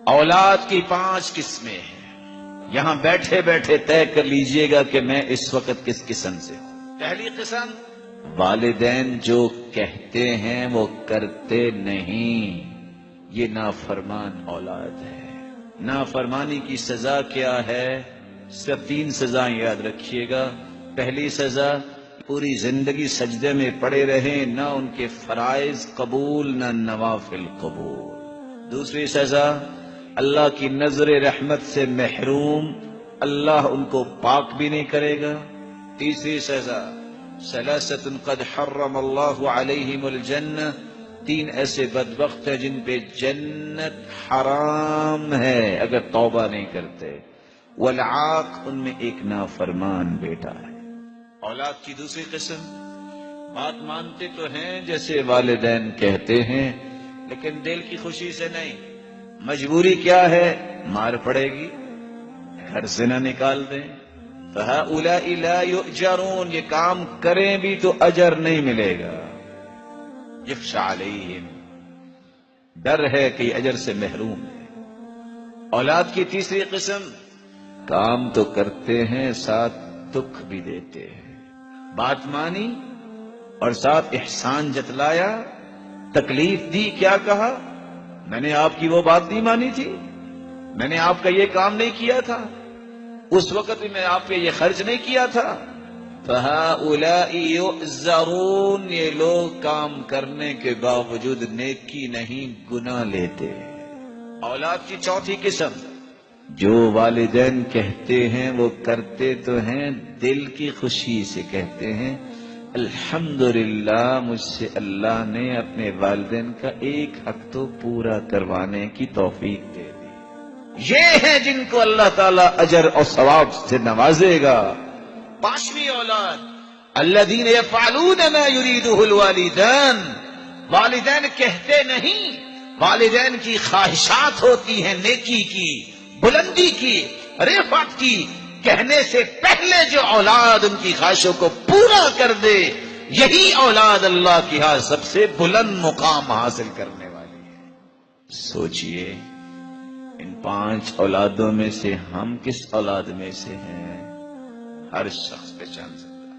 اولاد کی 5 قسمیں ہیں. یہاں بیٹھے بیٹھے طے کر لیجئے گا کہ میں اس وقت کس قسم سے ہوں. پہلی قسم، والدین جو کہتے ہیں وہ کرتے نہیں، یہ نافرمان اولاد ہے. نافرمانی کی سزا کیا ہے؟ صرف 3 سزائیں یاد رکھیے گا. پہلی سزا، پوری زندگی سجدے میں پڑے رہیں، نہ ان کے فرائض قبول نہ نوافل قبول. دوسری سزا، اللہ کی نظر رحمت سے محروم، اللہ ان کو پاک بھی نہیں کرے گا. تیسری سزا، ثلاثۃ قد حرم اللہ علیہم الجنہ، 3 ایسے بدبخت ہیں جن پہ جنت حرام ہے اگر توبہ نہیں کرتے. والعاق، ان میں ایک نافرمان بیٹا ہے. اولاد کی دوسری قسم، بات مانتے تو ہیں جیسے والدین کہتے ہیں، لیکن دل کی خوشی سے نہیں. مجبوری کیا ہے؟ مار پڑے گی، گھر سے نہ نکال دیں. فَهَؤُلَاءِ لَا يُؤْجَرُونَ، یہ کام کریں بھی تو اجر نہیں ملے گا. يَخْشَى عَلَيْهِمْ، ڈر ہے کہ اجر سے محروم ہے. اولاد کی تیسری قسم، کام تو کرتے ہیں ساتھ دکھ بھی دیتے ہیں. بات مانی اور ساتھ احسان جتلایا، تکلیف دی، کیا کہا؟ میں نے آپ کی وہ بات نہیں مانی تھی، میں نے آپ کا یہ کام نہیں کیا تھا، اس وقت بھی میں آپ پہ یہ خرچ نہیں کیا تھا. فَهَؤُلَاءِ يُعْذَرُونَ، یہ لوگ کام کرنے کے باوجود نیکی نہیں گناہ لیتے. اولاد کی چوتھی قسم، جو والدین کہتے ہیں وہ کرتے تو ہیں، دل کی خوشی سے کہتے ہیں الحمدللہ مجھ سے اللہ نے اپنے والدین کا ایک حق تو پورا کروانے کی توفیق دے دی. یہ ہیں جن کو اللہ تعالیٰ اجر اور ثواب سے نوازے گا. 5ویں اولاد، الذین یفعلون ما یریدہ الوالدان، والدین کہتے نہیں، والدین کی خواہشات ہوتی ہیں نیکی کی، بلندی کی، رفعت کی. کہنے سے پہلے جو اولاد ان کی خواہشوں کو پورا کر دے، یہی اولاد اللہ کی ہاں سب سے بلند مقام حاصل کرنے والی ہے. سوچئے ان 5 اولادوں میں سے ہم کس اولاد میں سے ہیں؟ ہر شخص پہچان سکتا ہے.